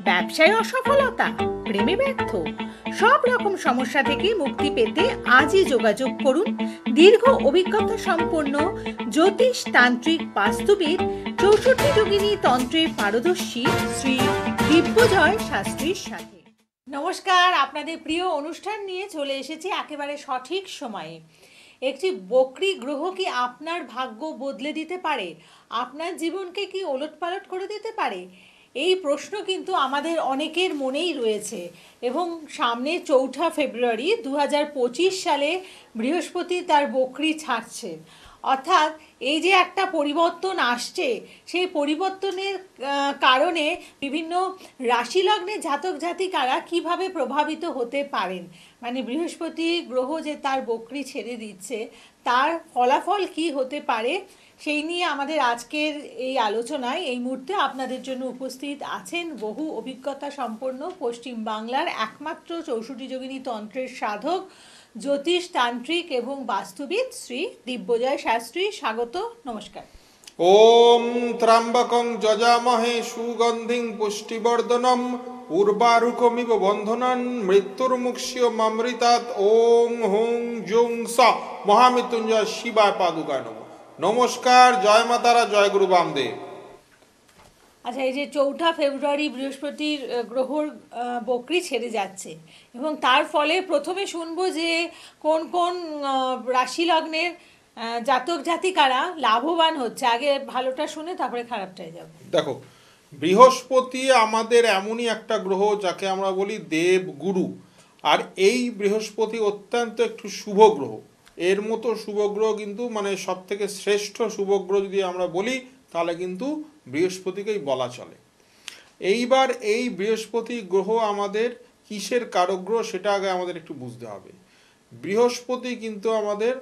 ব্যবসায় অসফলতা, প্রেমে ব্যর্থ, সব রকম সমস্যা থেকে মুক্তি পেতে আজই যোগাযোগ করুন দীর্ঘ অভিজ্ঞতা সম্পন্ন জ্যোতিষ তান্ত্রিক বাস্তুবিদ 64 যোগিনী তন্ত্রে পারদর্শী শ্রী দিব্যজয় শাস্ত্রীর সাথে। নমস্কার, আপনাদের প্রিয় অনুষ্ঠান নিয়ে চলে এসেছি একেবারে সঠিক সময়ে। একটি বক্রী গ্রহ কি আপনার ভাগ্য বদলে দিতে পারে? আপনার জীবনকে কি ওলটপালট করে দিতে পারে? এই প্রশ্ন কিন্তু আমাদের অনেকের মনেই রয়েছে এবং সামনে 4 ফেব্রুয়ারি 2025 সালে বৃহস্পতি তার বক্রী ছাড়ছে। অর্থাৎ এই যে একটা পরিবর্তন আসছে, সেই পরিবর্তনের কারণে বিভিন্ন রাশি লগ্নের জাতক জাতিকারা কিভাবে প্রভাবিত হতে পারেন, মানে বৃহস্পতি গ্রহ যে তার বক্রী ছেড়ে দিচ্ছে তার ফলাফল কি হতে পারে, সেই নিয়ে আমাদের আজকের এই আলোচনায় এই মুহূর্তে আপনাদের জন্য উপস্থিত আছেন বহু অভিজ্ঞতা সম্পন্ন পশ্চিম বাংলার একমাত্র 64 যোগিনী তন্ত্রের সাধক, জ্যোতিষ তান্ত্রিক এবং বাস্তুবিদ শ্রী দিব্যজয় শাস্ত্রী। স্বাগত, নমস্কার। ওম ত্র্যম্বকং যজামহে সুগন্ধিং পুষ্টিবর্ধনম উর্বারুকমিব বন্ধনন মৃত্যুর্মুক্ষীয়মৃতাৎ। ওং হুং জুং স মহামৃত্যুঞ্জয় শিবায় পাদুকায় নমঃ। নমস্কার, জয় মাতারা, জয় গুরু বামদেব। আচ্ছা, এই যে 4 ফেব্রুয়ারি বৃহস্পতির গ্রহর বক্রী ছেড়ে যাচ্ছে এবং তার ফলে প্রথমে শুনবো যে কোন কোন রাশি লগ্নের জাতক জাতিকারা লাভবান হচ্ছে। আগে ভালোটা শুনে তারপরে খারাপটায় যাব। দেখো, বৃহস্পতি আমাদের এমনই একটা গ্রহ যাকে আমরা বলি দেব গুরু। আর এই বৃহস্পতি অত্যন্ত একটু শুভ গ্রহ। এর মতো শুভ গ্রহ কিন্তু মানে সব থেকে শ্রেষ্ঠ শুভ গ্রহ যদি আমরা বলি তাহলে কিন্তু বৃহস্পতিকেই বলা চলে। এইবার এই বৃহস্পতি গ্রহ আমাদের কিসের কারক গ্রহ সেটা আগে আমাদের একটু বুঝতে হবে। বৃহস্পতি কিন্তু আমাদের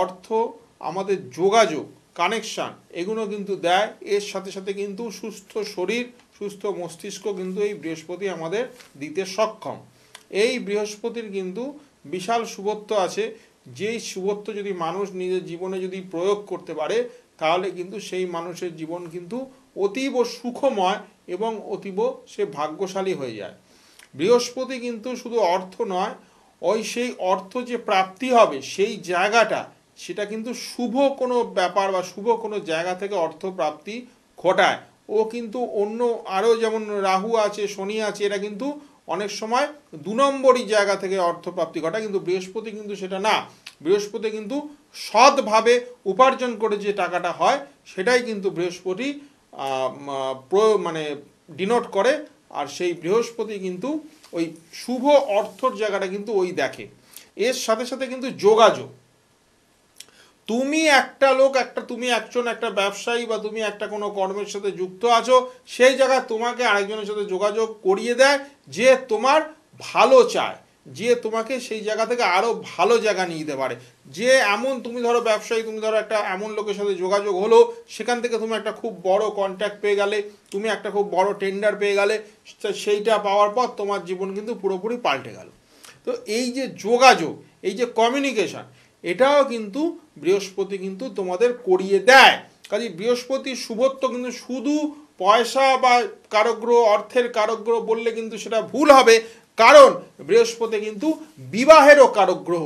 অর্থ, আমাদের যোগাযোগ, কানেকশান এগুলো কিন্তু দেয়। এর সাথে সাথে কিন্তু সুস্থ শরীর, সুস্থ মস্তিষ্ক কিন্তু এই বৃহস্পতি আমাদের দিতে সক্ষম। এই বৃহস্পতির কিন্তু বিশাল শুভত্ব আছে। যেই শুভত্ব যদি মানুষ নিজের জীবনে যদি প্রয়োগ করতে পারে তাহলে কিন্তু সেই মানুষের জীবন কিন্তু অতীব সুখময় এবং অতীব সে ভাগ্যশালী হয়ে যায়। বৃহস্পতি কিন্তু শুধু অর্থ নয়, ওই সেই অর্থ যে প্রাপ্তি হবে সেই জায়গাটা, সেটা কিন্তু শুভ কোনো ব্যাপার বা শুভ কোনো জায়গা থেকে অর্থ প্রাপ্তি ঘটায়। ও কিন্তু অন্য আরও যেমন রাহু আছে, শনি আছে, এরা কিন্তু অনেক সময় 2 নম্বরই জায়গা থেকে অর্থ প্রাপ্তি ঘটায়, কিন্তু বৃহস্পতি কিন্তু সেটা না। বৃহস্পতি কিন্তু সৎভাবে উপার্জন করে যে টাকাটা হয় সেটাই কিন্তু বৃহস্পতি মানে ডিনোট করে। আর সেই বৃহস্পতি কিন্তু ওই শুভ অর্থর জায়গাটা কিন্তু ওই দেখে। এর সাথে সাথে কিন্তু যোগাযোগ, তুমি একটা লোক, তুমি একজন একটা ব্যবসায়ী বা তুমি একটা কোনো কর্মের সাথে যুক্ত আছো, সেই জায়গায় তোমাকে আরেকজনের সাথে যোগাযোগ করিয়ে দেয় যে তোমার ভালো চায়, যে তোমাকে সেই জায়গা থেকে আরও ভালো জায়গা নিয়ে যেতে পারে। যে এমন তুমি ধরো ব্যবসায়ী, তুমি ধরো একটা এমন লোকের সাথে যোগাযোগ হলো, সেখান থেকে তুমি একটা খুব বড় কন্ট্যাক্ট পেয়ে গেলে, তুমি একটা খুব বড় টেন্ডার পেয়ে গেলে, সেইটা পাওয়ার পর তোমার জীবন কিন্তু পুরোপুরি পাল্টে গেল। তো এই যে যোগাযোগ, এই যে কমিউনিকেশন, এটাও কিন্তু বৃহস্পতি কিন্তু তোমাদের করিয়ে দেয়। কাজে বৃহস্পতির শুভত্ব কিন্তু শুধু পয়সা বা কারকগ্রহ, অর্থের কারকগ্রহ বললে কিন্তু সেটা ভুল হবে, কারণ বৃহস্পতি কিন্তু বিবাহেরও কারকগ্রহ।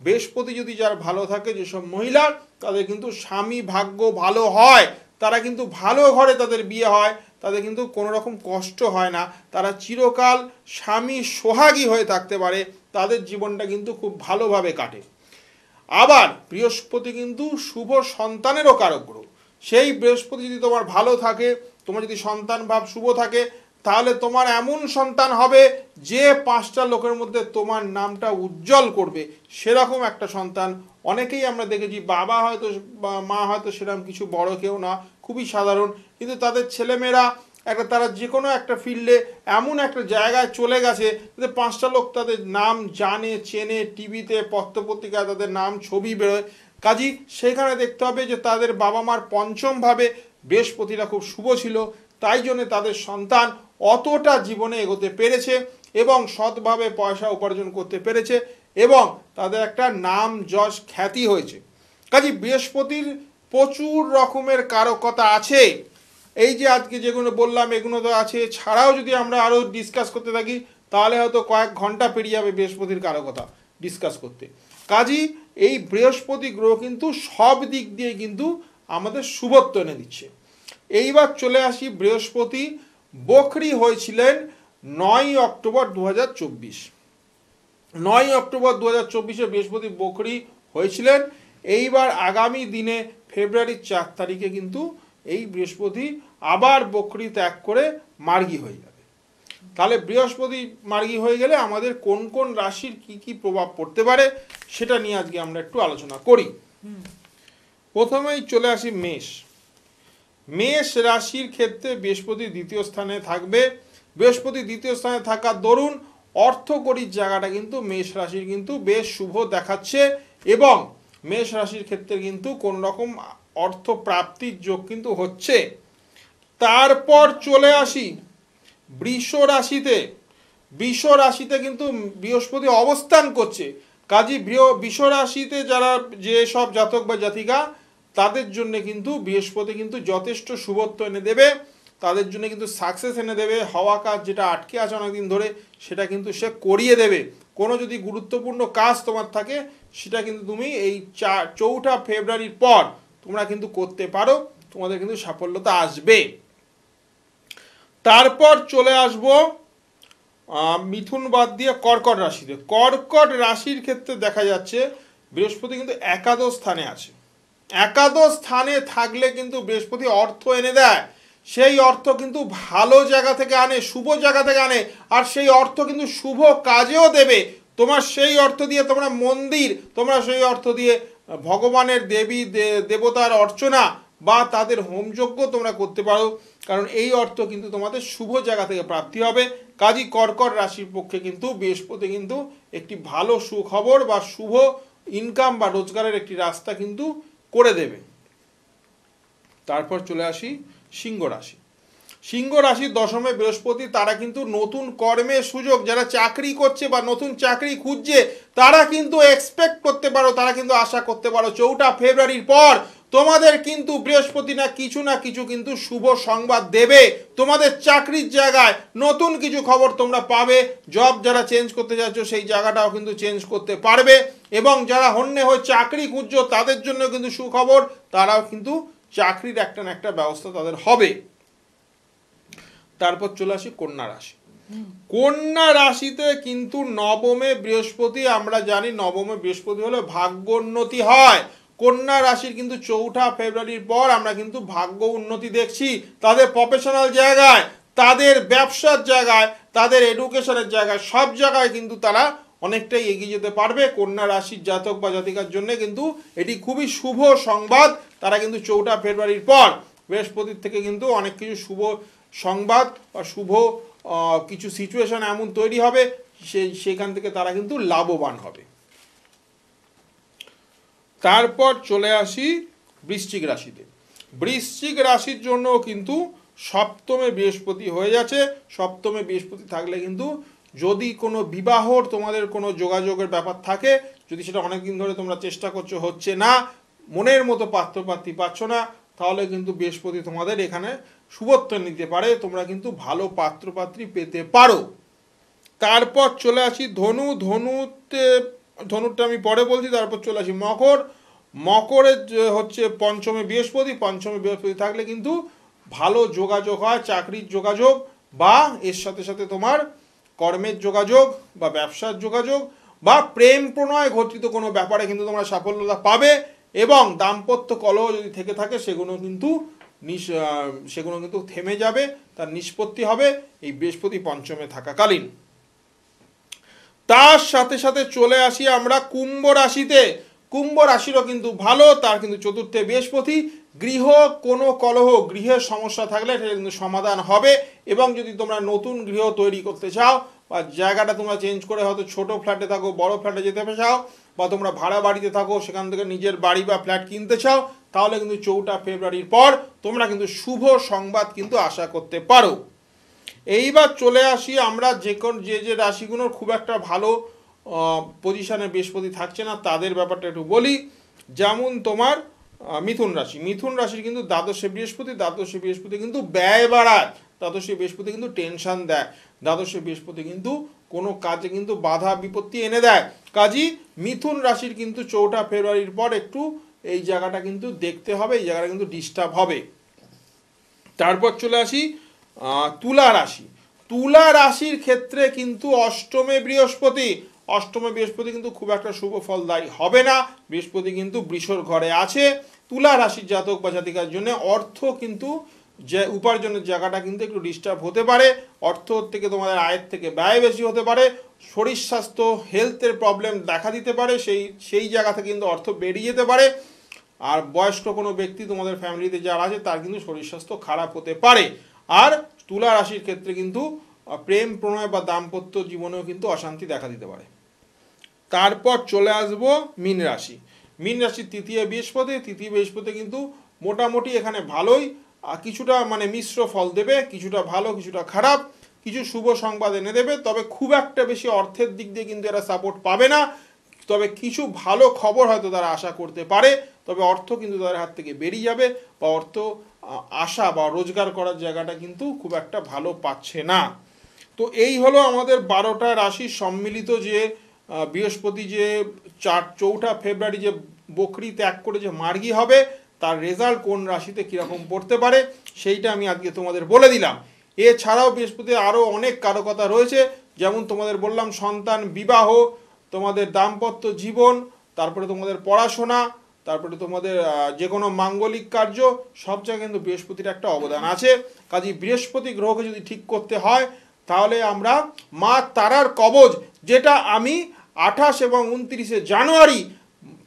বৃহস্পতি যদি যার ভালো থাকে, যেসব মহিলার তাদের কিন্তু স্বামী ভাগ্য ভালো হয়, তারা কিন্তু ভালো ঘরে তাদের বিয়ে হয়, তাদের কিন্তু কোনো রকম কষ্ট হয় না, তারা চিরকাল স্বামী সোহাগী হয়ে থাকতে পারে, তাদের জীবনটা কিন্তু খুব ভালোভাবে কাটে। আবার বৃহস্পতি কিন্তু শুভ সন্তানেরও কারক গ্রহ। সেই বৃহস্পতি যদি তোমার ভালো থাকে, তোমার যদি সন্তান ভাব শুভ থাকে, তাহলে তোমার এমন সন্তান হবে যে 5টা লোকের মধ্যে তোমার নামটা উজ্জ্বল করবে, সেরকম একটা সন্তান। অনেকেই আমরা দেখেছি বাবা হয়তো বা মা হয়তো সেরকম কিছু বড় কেউ না, খুবই সাধারণ, কিন্তু তাদের ছেলেমেয়েরা তারা যে কোনো একটা ফিল্ডে এমন একটা জায়গায় চলে গেছে যে 5টা লোক তাদের নাম জানে, চেনে, টিভিতে পত্রপত্রিকায় তাদের নাম ছবি বেরোয়। কাজী সেখানে দেখতে হবে যে তাদের বাবা মার পঞ্চমভাবে বৃহস্পতিরা খুব শুভ ছিল, তাই জন্য তাদের সন্তান অতটা জীবনে এগোতে পেরেছে এবং সৎভাবে পয়সা উপার্জন করতে পেরেছে এবং তাদের একটা নাম যশ খ্যাতি হয়েছে। কাজী বৃহস্পতির প্রচুর রকমের কারকতা আছে। এই যে আজকে যেগুলো বললাম এগুলো তো আছে, ছাড়াও যদি আমরা আরও ডিসকাস করতে থাকি তাহলে হয়তো কয়েক ঘন্টা পেরিয়ে যাবে বৃহস্পতির কারকতা ডিসকাস করতে। কাজেই এই বৃহস্পতি গ্রহ কিন্তু সব দিক দিয়ে কিন্তু আমাদের শুভত্ব এনে দিচ্ছে। এইবার চলে আসি, বৃহস্পতি বকরি হয়েছিলেন 9 অক্টোবর 2024। 9 অক্টোবর 2024 বৃহস্পতি বকরি হয়েছিলেন। এইবার আগামী দিনে ফেব্রুয়ারির 4 তারিখে কিন্তু এই বৃহস্পতি আবার বকরি ত্যাগ করে মার্গী হয়ে যাবে। তাহলে বৃহস্পতি মার্গী হয়ে গেলে আমাদের কোন কোন রাশির কি কি প্রভাব পড়তে পারে সেটা নিয়ে আজকে আমরা একটু আলোচনা করি। প্রথমেই চলে আসি মেষ। মেষ রাশির ক্ষেত্রে বৃহস্পতি দ্বিতীয় স্থানে থাকবে। বৃহস্পতি দ্বিতীয় স্থানে থাকার দরুন অর্থকরীর জায়গাটা কিন্তু মেষ রাশির কিন্তু বেশ শুভ দেখাচ্ছে, এবং মেষ রাশির ক্ষেত্রে কিন্তু কোন রকম অর্থ প্রাপ্তির যোগ কিন্তু হচ্ছে। তারপর চলে আসি বৃষ রাশিতে। বৃষ রাশিতে কিন্তু বৃহস্পতি অবস্থান করছে। কাজী বৃষ রাশিতে যারা যে সব জাতক বা জাতিকা, তাদের জন্য কিন্তু বৃহস্পতি কিন্তু যথেষ্ট শুভত্ব এনে দেবে, তাদের জন্য কিন্তু সাকসেস এনে দেবে। হওয়া কাজ যেটা আটকে আছে অনেকদিন ধরে সেটা কিন্তু সে করিয়ে দেবে। কোনো যদি গুরুত্বপূর্ণ কাজ তোমার থাকে সেটা কিন্তু তুমি এই 4 ফেব্রুয়ারির পর তোমরা কিন্তু করতে পারো, তোমাদের কিন্তু সাফল্যতা আসবে। তারপর চলে আসবো মিথুন বাদ দিয়ে কর্কট রাশিতে। কর্কট রাশির ক্ষেত্রে দেখা যাচ্ছে বৃহস্পতি কিন্তু একাদশ স্থানে আছে। একাদশ স্থানে থাকলে কিন্তু বৃহস্পতি অর্থ এনে দেয়। সেই অর্থ কিন্তু ভালো জায়গা থেকে আনে, শুভ জায়গা থেকে আনে, আর সেই অর্থ কিন্তু শুভ কাজেও দেবে। তোমার সেই অর্থ দিয়ে তোমরা মন্দির, তোমরা সেই অর্থ দিয়ে ভগবানের দেবী দেবতার অর্চনা বা তাদের হোমযজ্ঞ তোমরা করতে পারো, কারণ এই অর্থ কিন্তু তোমাদের শুভ জায়গা থেকে প্রাপ্তি হবে। কাজী কর্কট রাশির পক্ষে কিন্তু বৃহস্পতি কিন্তু একটি ভালো সুখবর বা শুভ ইনকাম বা রোজগারের একটি রাস্তা কিন্তু করে দেবে। তারপর চলে আসি সিংহ রাশি। সিংহ রাশির দশমে বৃহস্পতি, তারা কিন্তু নতুন কর্মের সুযোগ, যারা চাকরি করছে বা নতুন চাকরি খুঁজছে তারা কিন্তু এক্সপেক্ট করতে পারো, তারা কিন্তু আশা করতে পারো 4 ফেব্রুয়ারির পর তোমাদের কিন্তু বৃহস্পতি না কিছু কিন্তু শুভ সংবাদ দেবে। তোমাদের চাকরির জায়গায় নতুন কিছু খবর তোমরা পাবে। জব যারা চেঞ্জ করতে যাচ্ছ সেই জায়গাটাও কিন্তু চেঞ্জ করতে পারবে, এবং যারা হন্যে হয়ে চাকরি খুঁজছো তাদের জন্য কিন্তু সুখবর, তারাও কিন্তু চাকরির একটা না একটা ব্যবস্থা তাদের হবে। তারপর চলে আসি কন্যা রাশি। কন্যা রাশিতে কিন্তু নবমে বৃহস্পতি, আমরা জানি নবমে বৃহস্পতি হলে ভাগ্যোন্নতি হয়। কন্যা রাশির কিন্তু 4 ফেব্রুয়ারির পর আমরা কিন্তু ভাগ্য উন্নতি দেখছি। তাদের প্রফেশনাল জায়গায়, তাদের ব্যবসার জায়গায়, তাদের এডুকেশনের জায়গায়, সব জায়গায় কিন্তু তারা অনেকটাই এগিয়ে যেতে পারবে। কন্যা রাশির জাতক বা জাতিকার জন্য কিন্তু এটি খুবই শুভ সংবাদ। তারা কিন্তু 4 ফেব্রুয়ারির পর বৃহস্পতির থেকে কিন্তু অনেক কিছু শুভ সংবাদ বা শুভ কিছু সিচুয়েশন এমন তৈরি হবে, সেখান থেকে তারা কিন্তু লাভবান হবে। তারপর চলে আসি বৃশ্চিক রাশিতে। বৃশ্চিক রাশির জন্য কিন্তু সপ্তমে বৃহস্পতি হয়ে যাচ্ছে। সপ্তমে বৃহস্পতি থাকলে কিন্তু যদি কোনো বিবাহর তোমাদের কোনো যোগাযোগের ব্যাপার থাকে, যদি সেটা অনেকদিন ধরে তোমরা চেষ্টা করছো হচ্ছে না, মনের মতো পাত্রপাত্রী পাচ্ছ না, তাহলে কিন্তু বৃহস্পতি তোমাদের এখানে শুভত্ব নিতে পারে, তোমরা কিন্তু ভালো পাত্রপাত্রী পেতে পারো। তারপর চলে আসি ধনু। ধনুরটা আমি পরে বলছি। তারপর চলে আসি মকর। মকরের হচ্ছে পঞ্চমে বৃহস্পতি। পঞ্চমে বৃহস্পতি থাকলে কিন্তু ভালো যোগাযোগ হয়, চাকরির যোগাযোগ বা এর সাথে সাথে তোমার কর্মের যোগাযোগ বা ব্যবসার যোগাযোগ বা প্রেম প্রণয় ঘটিত কোনো ব্যাপারে কিন্তু তোমরা সাফল্যতা পাবে, এবং দাম্পত্য কলহ যদি থেকে থাকে সেগুলো কিন্তু থেমে যাবে, তার নিষ্পত্তি হবে এই বৃহস্পতি পঞ্চমে থাকাকালীন। তার সাথে সাথে চলে আসি আমরা কুম্ভ রাশিতে। কুম্ভ রাশিরও কিন্তু ভালো, তার কিন্তু চতুর্থে বৃহস্পতি। গৃহ কোনো কলহ, গৃহের সমস্যা থাকলে সেটা কিন্তু সমাধান হবে, এবং যদি তোমরা নতুন গৃহ তৈরি করতে চাও বা জায়গাটা তোমরা চেঞ্জ করে হয়তো ছোট ফ্ল্যাটে থাকো বড় ফ্ল্যাটে যেতে চাও, বা তোমরা ভাড়া বাড়িতে থাকো সেখান থেকে নিজের বাড়ি বা ফ্ল্যাট কিনতে চাও, তাহলে কিন্তু 4 ফেব্রুয়ারির পর তোমরা কিন্তু শুভ সংবাদ কিন্তু আশা করতে পারো। এইবার চলে আসি আমরা যে রাশিগুলোর খুব একটা ভালো পজিশনে বৃহস্পতি থাকছে না তাদের ব্যাপারটা একটু বলি। যেমন তোমার মিথুন রাশি, মিথুন রাশির কিন্তু দ্বাদশে বৃহস্পতি, দ্বাদশে বৃহস্পতি কিন্তু ব্যয় বাড়ায়, দ্বাদশে বৃহস্পতি কিন্তু টেনশন দেয়, দ্বাদশে বৃহস্পতি কিন্তু কোনো কাজে কিন্তু বাধা বিপত্তি এনে দেয়। কাজী মিথুন রাশির কিন্তু 4 ফেব্রুয়ারির পর একটু এই জায়গাটা কিন্তু দেখতে হবে, এই জায়গাটা কিন্তু ডিস্টার্ব হবে। তারপর চলে আসি তুলা রাশি। তুলা রাশির ক্ষেত্রে কিন্তু অষ্টমে বৃহস্পতি, অষ্টমে বৃহস্পতি কিন্তু খুব একটা শুভ ফলদায়ী হবে না। বৃহস্পতি কিন্তু বৃষর ঘরে আছে। তুলা রাশির জাতক বা জাতিকার জন্য অর্থ কিন্তু যে উপার্জনের জায়গাটা কিন্তু একটু ডিস্টার্ব হতে পারে। অর্থ থেকে তোমাদের আয়ের থেকে ব্যয় বেশি হতে পারে। শরীর স্বাস্থ্য হেলথের প্রবলেম দেখা দিতে পারে, সেই জায়গা থেকে কিন্তু অর্থ বেরিয়ে যেতে পারে। আর বয়স্ক কোনো ব্যক্তি তোমাদের ফ্যামিলিতে যারা আছে তার কিন্তু শরীর স্বাস্থ্য খারাপ হতে পারে। আর তুলা রাশির ক্ষেত্রে কিন্তু প্রেম প্রণয় বা দাম্পত্য জীবনেও কিন্তু অশান্তি দেখা দিতে পারে। তারপর চলে আসবো মীন রাশি। মীন রাশির তৃতীয় বৃহস্পতি, তৃতীয় বৃহস্পতি কিন্তু মোটামুটি এখানে ভালোই, কিছুটা মানে মিশ্র ফল দেবে, কিছুটা ভালো কিছুটা খারাপ, কিছু শুভ সংবাদ এনে দেবে। তবে খুব একটা বেশি অর্থের দিক দিয়ে কিন্তু এরা সাপোর্ট পাবে না। তবে কিছু ভালো খবর হয়তো তারা আশা করতে পারে, তবে অর্থ কিন্তু তাদের হাত থেকে বেরিয়ে যাবে, বা অর্থ আশা বা রোজগার করার জায়গাটা কিন্তু খুব একটা ভালো পাচ্ছে না। তো এই হলো আমাদের 12টা রাশির সম্মিলিত যে বৃহস্পতি যে 4 ফেব্রুয়ারি যে বকরি ত্যাগ করে যে মার্গী হবে, তার রেজাল্ট কোন রাশিতে কীরকম পড়তে পারে সেইটা আমি আজকে তোমাদের বলে দিলাম। এছাড়াও বৃহস্পতির আরও অনেক কারকতা রয়েছে, যেমন তোমাদের বললাম সন্তান, বিবাহ, তোমাদের দাম্পত্য জীবন, তারপরে তোমাদের পড়াশোনা, তারপরে তোমাদের যে কোনো মাঙ্গলিক কার্য, সব জায়গায় কিন্তু বৃহস্পতির একটা অবদান আছে। কাজেই বৃহস্পতি গ্রহকে যদি ঠিক করতে হয় তাহলে আমরা মা তারার কবচ, যেটা আমি 28 এবং 29 জানুয়ারি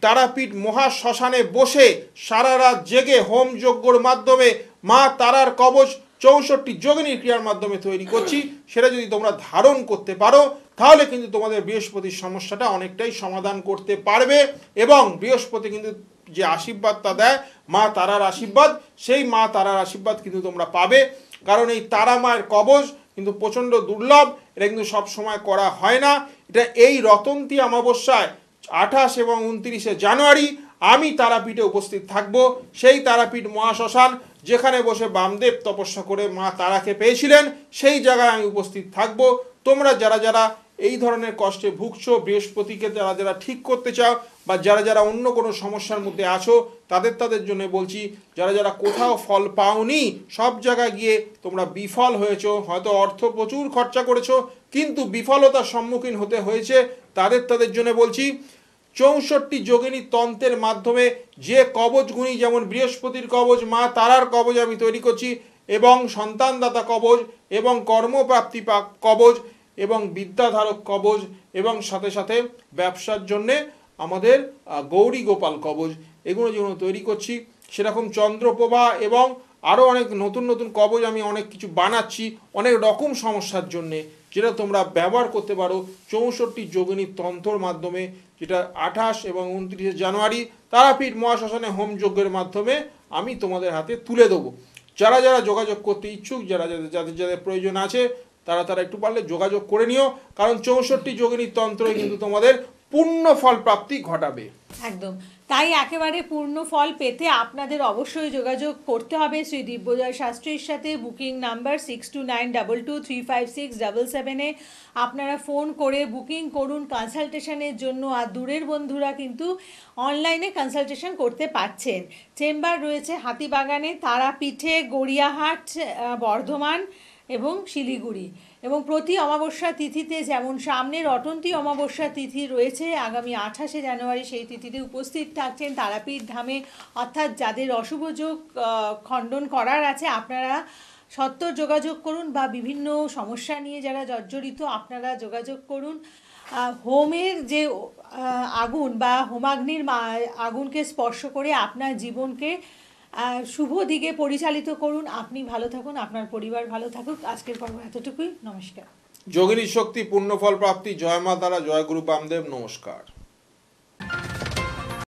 তারাপীঠ মহাশ্মশানে বসে সারা রাত জেগে হোম যজ্ঞর মাধ্যমে মা তারার কবচ 64 যোগিনীর ক্রিয়ার মাধ্যমে তৈরি করছি, সেটা যদি তোমরা ধারণ করতে পারো তাহলে কিন্তু তোমাদের বৃহস্পতির সমস্যাটা অনেকটাই সমাধান করতে পারবে। এবং বৃহস্পতি কিন্তু যে আশীর্বাদটা দেয় মা তারার আশীর্বাদ, সেই মা তারার আশীর্বাদ কিন্তু তোমরা পাবে। কারণ এই তারা মায়ের কবচ কিন্তু প্রচণ্ড দুর্লভ, এটা কিন্তু সব সময় করা হয় না। এটা এই রতন্তী অমাবস্যায় 28 এবং 29 জানুয়ারি আমি তারাপীঠে উপস্থিত থাকব। সেই তারাপীঠ মহাশ্মশান যেখানে বসে বামদেব তপস্যা করে মা তারাকে পেয়েছিলেন, সেই জায়গায় আমি উপস্থিত থাকব। তোমরা যারা যারা এই ধরনের কষ্টে ভুগছো, বৃহস্পতিকে যারা যারা ঠিক করতে চাও, বা যারা যারা অন্য কোনো সমস্যার মধ্যে আছো, তাদের জন্য বলছি, যারা যারা কোথাও ফল পাওনি, সব জায়গায় গিয়ে তোমরা বিফল হয়েছো, হয়তো অর্থ প্রচুর খরচা করেছো কিন্তু বিফলতার সম্মুখীন হতে হয়েছে, তাদের জন্য বলছি 64 যোগিনী তন্ত্রের মাধ্যমে যে কবচগুলি, যেমন বৃহস্পতির কবচ, মা তারার কবচ আমি তৈরি করছি, এবং সন্তানদাতা কবচ, এবং কর্মপ্রাপ্তি কবচ, এবং বিদ্যাধারক কবচ, এবং সাথে সাথে ব্যবসার জন্যে আমাদের গৌরী গোপাল কবচ, এগুলো যেগুলো তৈরি করছি, সেরকম চন্দ্রপ্রভা এবং আরও অনেক নতুন নতুন কবচ আমি অনেক কিছু বানাচ্ছি অনেক রকম সমস্যার জন্যে, যেটা তোমরা ব্যবহার করতে পারো 64 যোগিনী তন্ত্রর মাধ্যমে, যেটা 28 এবং 29 জানুয়ারি তারাপীঠ মহাশ্মশানে হোম যজ্ঞের মাধ্যমে আমি তোমাদের হাতে তুলে দেবো। যারা যারা যোগাযোগ করতে ইচ্ছুক, যাদের প্রয়োজন আছে, তারা একটু পারলে যোগাযোগ করে নিও, কারণ 64 যোগিনী তন্ত্রই কিন্তু তোমাদের পূর্ণ ফল প্রাপ্তি ঘটাবে। একদম তাই, একেবারে পূর্ণ ফল পেতে আপনাদের অবশ্যই যোগাযোগ করতে হবে শ্রী দিব্যজয় শাস্ত্রীর সাথে। বুকিং নাম্বার 6292235677 আপনারা ফোন করে বুকিং করুন কনসালটেশনের জন্য। আর দূরের বন্ধুরা কিন্তু অনলাইনে কনসালটেশন করতে পারছেন। চেম্বার রয়েছে হাতিবাগানে, তারাপীঠে, গড়িয়াহাট, বর্ধমান এবং শিলিগুড়ি। এবং প্রতি অমাবস্যা তিথিতে, যেমন সামনের অটন্তি অমাবস্যা তিথি রয়েছে আগামী 28 জানুয়ারি, সেই তিথিতে উপস্থিত থাকছেন তারাপীঠ ধামে। অর্থাৎ যাদের অশুভ যোগ খণ্ডন করার আছে আপনারা সত্বর যোগাযোগ করুন, বা বিভিন্ন সমস্যা নিয়ে যারা জর্জরিত আপনারা যোগাযোগ করুন। হোমের যে আগুন বা হোমাগ্নির আগুনকে স্পর্শ করে আপনার জীবনকে শুভ দিকে পরিচালিত করুন। আপনি ভালো থাকুন, আপনার পরিবার ভালো থাকুক। আজকের পর্ব এতটুকুই। নমস্কার। যোগিনী শক্তি, পূর্ণ ফল প্রাপ্তি। জয় মা তারা, জয় গুরু বামদেব। নমস্কার।